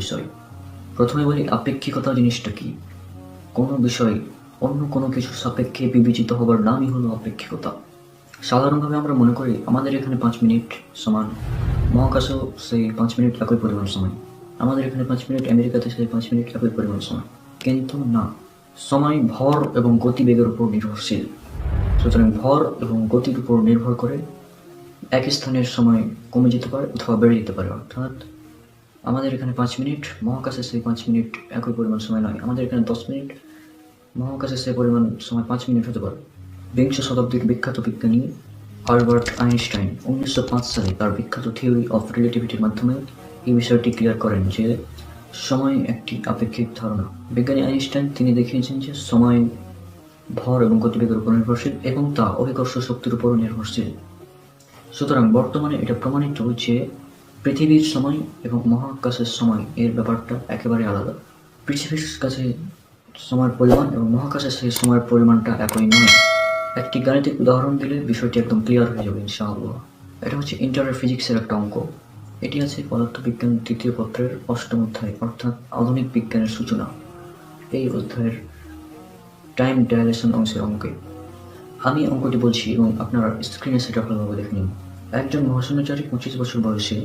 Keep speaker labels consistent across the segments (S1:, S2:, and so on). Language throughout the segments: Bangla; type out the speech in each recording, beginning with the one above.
S1: বিষয়। প্রথমে বলি আপেক্ষিকতা জিনিসটা কি। কোনো বিষয় অন্য কোনো কিছুর সাপেক্ষে বিবেচিত হবার নামই হলো আপেক্ষিকতা। সাধারণভাবে আমরা মনে করি আমাদের এখানে 5 মিনিট সমান মহাকাশেও সেই 5 মিনিট একই পরিমাণ সময়, আমাদের এখানে 5 মিনিট, আমেরিকাতে সেই 5 মিনিট একই পরিমাণ সময়। কিন্তু না, সময় ভর এবং গতিবেগের উপর নির্ভরশীল। সুতরাং ভর এবং গতির উপর নির্ভর করে এক স্থানের সময় কমে যেতে পারে অথবা বেড়ে যেতে পারে। অর্থাৎ আমাদের এখানে 5 মিনিট, মহাকাশে সেই 5 মিনিট একই পরিমাণ সময় নয়। আমাদের এখানে 10 মিনিট, মহাকাশে সেই পরিমাণ সময় 5 মিনিট হতে পারে। বিংশ শতাব্দীর বিখ্যাত বিজ্ঞানী আলবার্ট আইনস্টাইন 1905 সালে তার বিখ্যাত থিওরি অফ রিলেটিভিটির মাধ্যমে এই বিষয়টি ক্লিয়ার করেন যে সময় একটি আপেক্ষিক ধারণা। বিজ্ঞানী আইনস্টাইন তিনি দেখিয়েছেন যে সময় ভর এবং গতিবেগের উপর নির্ভরশীল এবং তা অভিকর্ষ শক্তির উপর নির্ভরশীল। সুতরাং বর্তমানে এটা প্রমাণিত যে পৃথিবীর সময় এবং মহাকাশের সময় এর ব্যাপারটা একেবারে আলাদা। পৃথিবীর কাছে সময়ের পরিমাণ এবং মহাকাশের সেই সময়ের পরিমাণটা একই নয়। একটি গাণিতিক উদাহরণ দিলে বিষয়টি একদম ক্লিয়ার হয়ে যাবে ইনশাআল্লাহ। এটা হচ্ছে ইন্টারের ফিজিক্সের একটা অঙ্ক। এটি আছে পদার্থবিজ্ঞান 3য় পত্রের 8ম অধ্যায়, অর্থাৎ আধুনিক বিজ্ঞানের সূচনা। এই অধ্যায়ের টাইম ডাইলেশন অংশের অঙ্কে আমি অঙ্কটি বলছি এবং আপনারা স্ক্রিনে সেটা ভালোভাবে দেখে নিন। একজন মহাশূন্যচারী 25 বছর বয়সে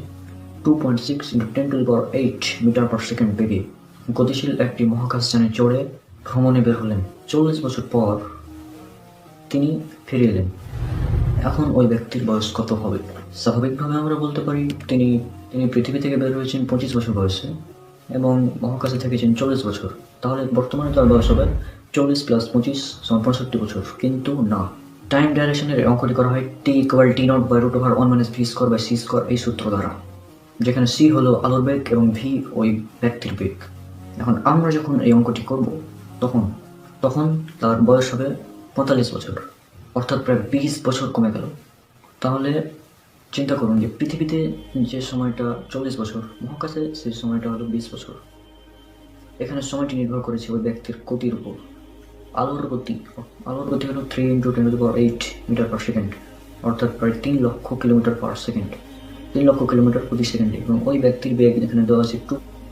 S1: 2.6 × 10⁸ মিটার পার সেকেন্ড বেগে গতিশীল একটি মহাকাশযানে চড়ে ভ্রমণে বের হলেন। 40 বছর পর তিনি ফিরে এলেন। এখন ওই ব্যক্তির বয়স কত হবে? স্বাভাবিকভাবে আমরা বলতে পারি তিনি পৃথিবী থেকে বের হয়েছেন 25 বছর বয়সে এবং মহাকাশে থেকেছেন 40 বছর। তাহলে বর্তমানে তার বয়স হবে 40 + 25 = 65 বছর। কিন্তু না, টাইম ডাইলেশনের অঙ্কটি করা হয় T=T0/√1 - v²/c² এই সূত্র দ্বারা, যেখানে c হলো আলোর বেগ এবং v ওই ব্যক্তির বেগ। এখন আমরা যখন এই অঙ্কটি করব তখন তার বয়স হবে 45 বছর, অর্থাৎ প্রায় 20 বছর কমে গেল। তাহলে চিন্তা করুন যে পৃথিবীতে যে সময়টা 40 বছর, মহাকাশে সেই সময়টা হলো 20 বছর। এখানে সময়টি নির্ভর করেছে ওই ব্যক্তির গতির উপর। আলোর গতি হলো 3 × 10⁸ মিটার পার সেকেন্ড, অর্থাৎ প্রায় 3 লক্ষ কিলোমিটার পার সেকেন্ড, 3 লক্ষ কিলোমিটার প্রতি সেকেন্ডে। এবং ওই ব্যক্তির বেগ এখানে দেওয়া আছে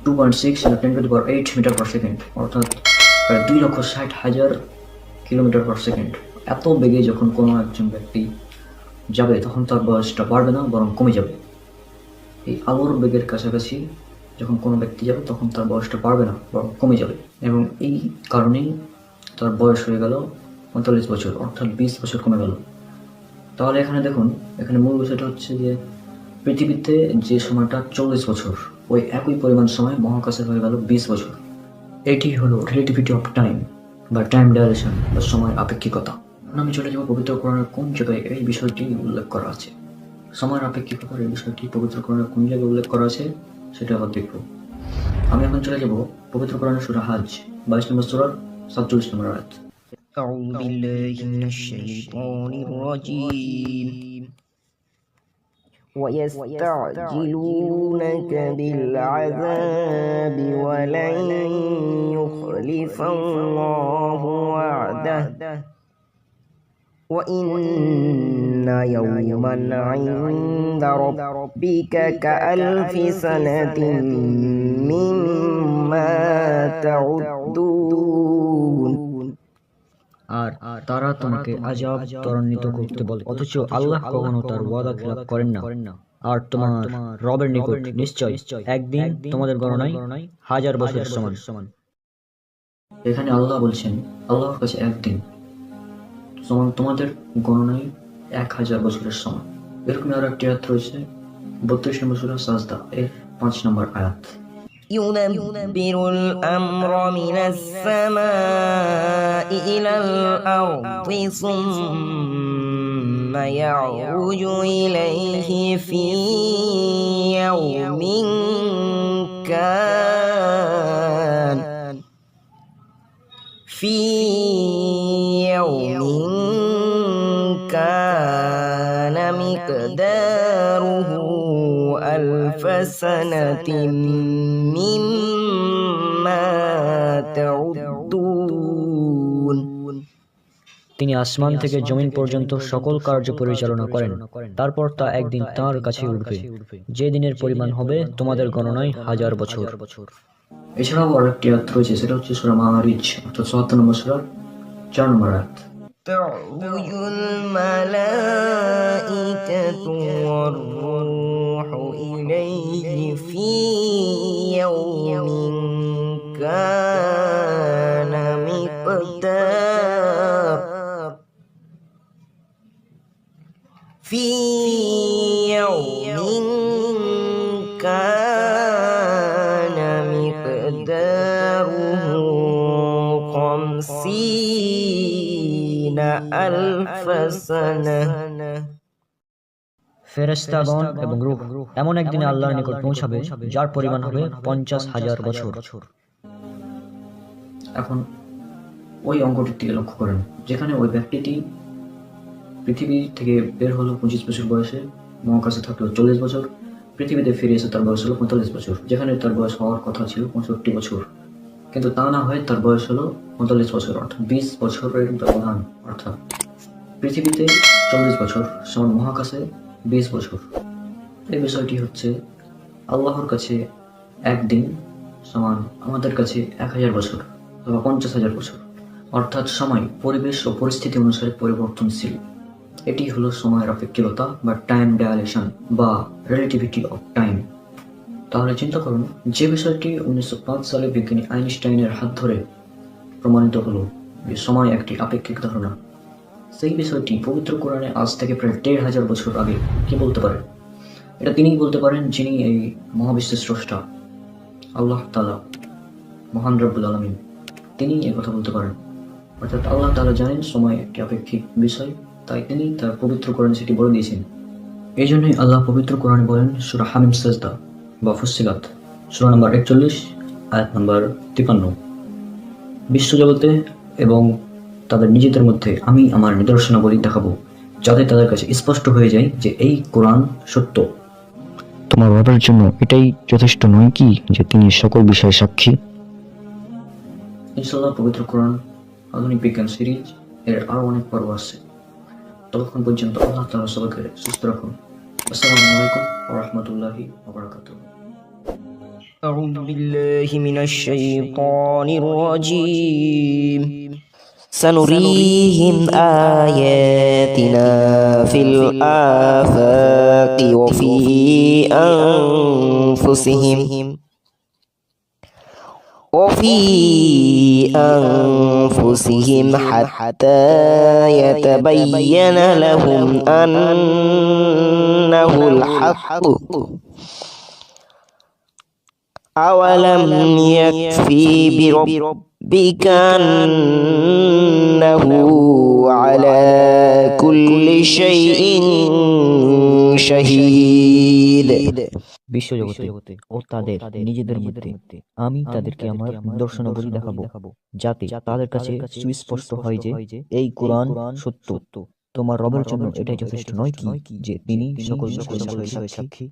S1: 2.6 × 10⁸ মিটার পার সেকেন্ড, অর্থাৎ প্রায় 2,60,000 কিলোমিটার পার সেকেন্ড। এত বেগে যখন কোনো একজন ব্যক্তি যাবে তখন তার বয়সটা বাড়বে না, বরং কমে যাবে। এই আলোর বেগের কাছাকাছি যখন কোনো ব্যক্তি যাবে তখন তার বয়সটা বাড়বে না, বরং কমে যাবে। এবং এই কারণেই তার বয়স হয়ে গেল 45 বছর, অর্থাৎ 20 বছর কমে গেল। তাহলে এখানে দেখুন, এখানে মূল বিষয়টা হচ্ছে যে পৃথিবীতে যে সময়টা 40 বছর, ওই একই পরিমাণ সময় মহাকাশে হয়ে গেল 20 বছর। এটি হলো রিলেটিভিটি অফ টাইম বা টাইম ডাইলেশন বা সময়ের আপেক্ষিকতা। আমি চলে যাব পবিত্র কোরআনের কোন জায়গায় এই বিষয়টি উল্লেখ করা আছে। সময়ের আপেক্ষিকতার এই বিষয়টি পবিত্র কোরআনের কোন জায়গায় উল্লেখ করা আছে সেটা আবার দেখব। আমি এখন চলে যাব পবিত্র কোরআনের সূরা হাজ 22 নম্বর সূরার 47 নম্বর আয়াত।
S2: أعوذ بالله من الشيطان الرجيم ويستعجلونك بالعذاب ولن يخلف الله وعده وإن يوما عند ربك كألف سنة مما تعدون।
S1: আর তারা তোমাকে আযাব ত্বরান্বিত করতে বলে, অথচ আল্লাহ কখনো তার ওয়াদা খেলাপ করেন না। আর তোমার রবের নিকট নিশ্চয় একদিন তোমাদের গণনায় 1000 বছরের সমান। এখানে আল্লাহ বলছেন আল্লাহর কাছে একদিন সমান তোমাদের গণনায় 1000 বছরের সমান। এরকম আরো একটি আয়াত রয়েছে 32 নম্বর সূরা সাজদা এর 5 নম্বর আয়াত।
S2: يدبر الأمر من السماء إلى الأرض ثم يعرج إليه في يوم كان مقداره 1000 سنة مما تعدون।
S3: তিনি আসমান থেকে জমিন পর্যন্ত সকল কার্য পরিচালনা করেন। তারপর তা একদিন তাঁর কাছে উঠবে, যে দিনের পরিমাণ হবে তোমাদের গণনায় 1000 বছর।
S1: এছাড়াও আরেকটি আয়াত রয়েছে, সেটা হচ্ছে সূরা মাআরিজ অর্থাৎ ৭৭ নম্বর সূরার ৪ নম্বর আয়াত।
S2: تعرج الملائكة والروح إليه في يوم كان مقدار في يوم كان مقداره 50 ألف سنة
S3: ফেরেশতাগণ এবং রূহ এমন একদিনে আল্লাহর নিকট পৌঁছাবে যার পরিমাণ হবে 50,000 বছর।
S1: এখন ওই অঙ্কটির দিকে লক্ষ্য করেন, যেখানে ওই ব্যক্তিটি পৃথিবী থেকে বের হলো 25 বছর বয়সে, মহাকাশে থাকলো 40 বছর, পৃথিবীতে ফিরে এসে তার বয়স হলো 45 বছর, যেখানে তার বয়স হওয়ার কথা ছিল 65 বছর, কিন্তু তা না হয়ে তার বয়স হলো 45 বছর, অর্থাৎ 20 বছরের ব্যবধান। অর্থাৎ পৃথিবীতে 40 বছর সমান মহাকাশে 20 বছর। এই বিষয়টি হচ্ছে আল্লাহর কাছে একদিন সমান আমাদের কাছে 1000 বছর অথবা 50,000 বছর। অর্থাৎ সময় পরিবেশ ও পরিস্থিতি অনুসারে পরিবর্তনশীল। এটি হলো সময়ের আপেক্ষিকতা বা টাইম ডায়ালেশন বা রিলেটিভিটি অফ টাইম। তাহলে চিন্তা করুন, যে বিষয়টি 1905 সালে বিজ্ঞানী আইনস্টাইনের হাত ধরে প্রমাণিত হলো যে সময় একটি আপেক্ষিক ধারণা, সেই বিষয়টি পবিত্র কোরআনে আজ থেকে প্রায় 1500 বছর আগে কে বলতে পারে? এটা তিনিই বলতে পারেন, যিনি এই মহাবিশ্বের স্রষ্টা, আল্লাহ তাআলা, মহান রব্বুল আলামিন। তিনি এই কথা বলতে পারেন। অর্থাৎ আল্লাহ তাআলা জানেন সময় একটি আপেক্ষিক বিষয়, তাই তিনি তার পবিত্র কোরআনে সেটি বলে দিয়েছেন। এই জন্যই আল্লাহ পবিত্র কোরআনে বলেন সূরা হামিম সাজদা বা ফুসসিলাত সূরা নম্বর 41 আয়াত নম্বর 53, বিশ্বজগতে এবং তাদের নিজেদের মধ্যে আমি আমার নিদর্শনাবলী দেখাবো, যাতে তাদের কাছে স্পষ্ট হয়ে যায় যে এই কোরআন সত্য।
S3: তোমার রবের জন্য এটাই যথেষ্ট নয় কি যে তিনি সকল বিষয়ে সাক্ষী?
S1: ইনশাআল্লাহ পবিত্র কোরআন আধুনিক বিজ্ঞান সিরিজ এর আরো অনেক পর্ব আসছে। ততক্ষণ পর্যন্ত আল্লাহ তাআলা সবাইকে সুস্থ রাখুন। আসসালামু আলাইকুম ওয়া রাহমাতুল্লাহি ওয়া বারাকাতুহু।
S2: أعوذ بالله من الشيطان الرجيم سنريهم آياتنا في الآفاق وفي أنفسهم حتى يتبين لهم أنه الحق أولم يكفي بربك أنه على كل شيء شهيد
S3: বিশ্বজগতে ও তাদের নিজেদের মধ্যে আমি তাদেরকে আমার নিদর্শনাবলী দেখাবো, যাতে তাদের কাছে সুস্পষ্ট হয় যে এই কোরআন সত্য। তোমার রবের জন্য এটাই যথেষ্ট নয় কি যে তিনি সকল বিষয়ে সাক্ষী?